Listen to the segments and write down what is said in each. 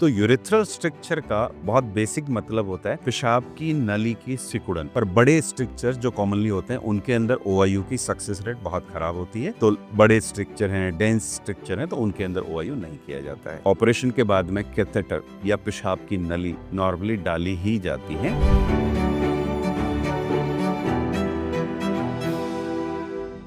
तो urethral structure का बहुत बेसिक मतलब होता है पेशाब की नली की सिकुड़न। पर बड़े स्ट्रक्चर जो कॉमनली होते हैं उनके अंदर ओआईयू की सक्सेस रेट बहुत खराब होती है। तो बड़े स्ट्रक्चर हैं, डेंस स्ट्रक्चर हैं, तो उनके अंदर ओआईयू नहीं किया जाता है। ऑपरेशन के बाद में कैथेटर या पेशाब की नली नॉर्मली डाली ही जाती है।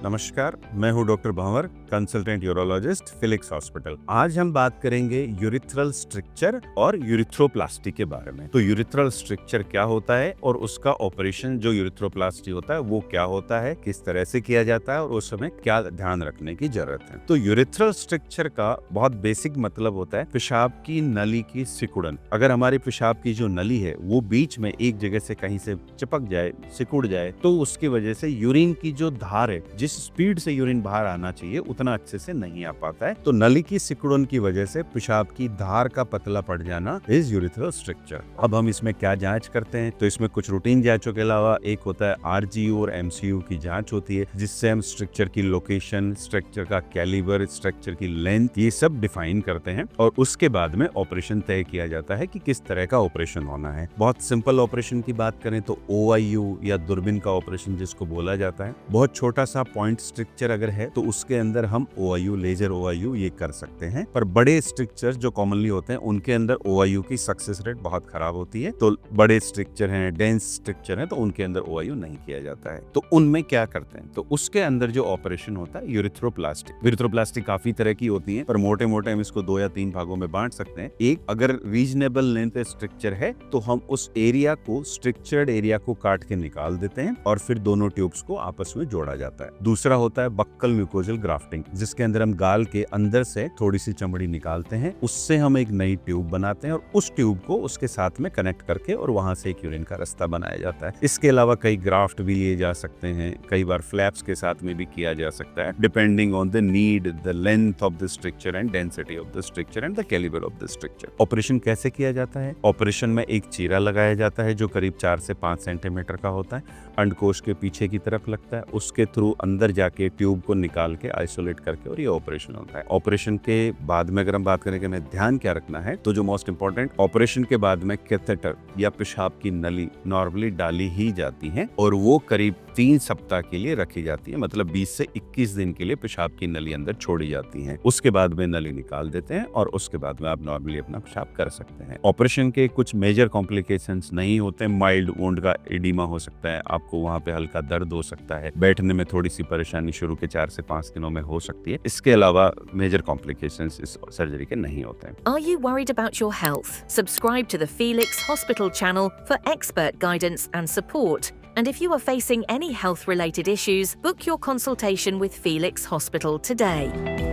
नमस्कार, मैं हूं डॉक्टर भंवर, कंसल्टेंट यूरोलॉजिस्ट, फिलिक्स हॉस्पिटल। आज हम बात करेंगे यूरिथ्रल स्ट्रक्चर और यूरिथ्रोप्लास्टी के बारे में। तो यूरिथ्रल स्ट्रक्चर क्या होता है और उसका ऑपरेशन जो यूरिथ्रोप्लास्टी होता है वो क्या होता है, किस तरह से किया जाता है और उस समय क्या ध्यान रखने की जरूरत है। तो यूरिथ्रल स्ट्रक्चर का बहुत बेसिक मतलब होता है पेशाब की नली की सिकुड़न। अगर हमारे पेशाब की जो नली है वो बीच में एक जगह से कहीं से चिपक जाए, सिकुड़ जाए, तो उसकी वजह से यूरिन की जो धार है, जिस स्पीड से यूरिन बाहर आना चाहिए उतना अच्छे से नहीं आ पाता है। तो नली की सिकुड़न की वजह से पेशाब की धार का पतला पड़ जाना इज यूरिथ्रल स्ट्रक्चर। अब हम इसमें क्या जांच करते हैं, तो इसमें कुछ रूटीन जांचों के अलावा एक होता है आरजीयू और एमसीयू की जांच होती है, जिससे हम स्ट्रक्चर की लोकेशन, स्ट्रक्चर का कैलिबर, स्ट्रक्चर की लेंथ, ये सब डिफाइन करते हैं और उसके बाद में ऑपरेशन तय किया जाता है कि किस तरह का ऑपरेशन होना है। बहुत सिंपल ऑपरेशन की बात करें तो ओआईयू या दूरबीन का ऑपरेशन जिसको बोला जाता है, बहुत छोटा सा पॉइंट स्ट्रक्चर अगर है तो उसके अंदर हम ओआईयू, लेजर ओआईयू ये कर सकते हैं। पर बड़े स्ट्रक्चर जो कॉमनली होते हैं उनके अंदर ओआईयू की सक्सेस रेट बहुत खराब होती है। तो बड़े स्ट्रक्चर हैं, डेंस स्ट्रक्चर हैं, तो उनके अंदर ओआईयू नहीं किया जाता है। तो उनमें क्या करते हैं, तो उसके अंदर जो ऑपरेशन होता है यूरिथ्रोप्लास्टी। यूरिथ्रोप्लास्टी काफी तरह की होती है, पर मोटे मोटे हम इसको 2 या 3 भागों में बांट सकते हैं। एक, अगर रीजनेबल लेंथ स्ट्रक्चर है तो हम उस एरिया को, स्ट्रक्चर्ड एरिया को काट के निकाल देते हैं और फिर दोनों ट्यूब्स को आपस में जोड़ा जाता है। दूसरा होता है बक्कल म्यूकोजल ग्राफ्टिंग, जिसके अंदर हम गाल के अंदर से थोड़ी सी चमड़ी निकालते हैं, उससे हम एक नई ट्यूब बनाते हैं और उस ट्यूब को उसके साथ में कनेक्ट करके और वहां से एक यूरिन का रास्ता बनाया जाता है। इसके अलावा कई ग्राफ्ट भी लिए जा सकते हैं, कई बार फ्लैप्स के साथ में भी किया जा सकता है, depending on the need, the length of the structure and density of the structure and the calibre of the structure. Operation कैसे किया जाता है? ऑपरेशन में एक चीरा लगाया जाता है जो करीब 4 से 5 सेंटीमीटर का होता है, अंडकोश के पीछे की तरफ लगता है, उसके थ्रू अंदर जाके ट्यूब को निकाल के आइसोलेट करके और ये ऑपरेशन होता है। ऑपरेशन के बाद में अगर हम बात करें कि हमें ध्यान क्या रखना है, तो जो मोस्ट इंपॉर्टेंट, ऑपरेशन के बाद में कैथेटर या पेशाब की नली नॉर्मली डाली ही जाती है और वो करीब 3 सप्ताह के लिए रखी जाती है, मतलब 20 से 21 दिन के लिए पेशाब की नली अंदर छोड़ी जाती है। उसके बाद में नली निकाल देते हैं और उसके बाद में आप नॉर्मली अपना पेशाब कर सकते हैं। ऑपरेशन के कुछ मेजर कॉम्प्लिकेशंस नहीं होते। माइल्ड वुंड का एडिमा हो सकता है, आपको वहां पे हल्का दर्द हो सकता है, बैठने में थोड़ी सी परेशानी शुरू के 4 से 5 दिनों में हो सकती है। इसके अलावा मेजर कॉम्प्लिकेशंस इस सर्जरी के नहीं होते हैं। Are you worried about your health? Subscribe to the Felix Hospital channel for expert guidance and support. And if you are facing any health-related issues, book your consultation with Felix Hospital today.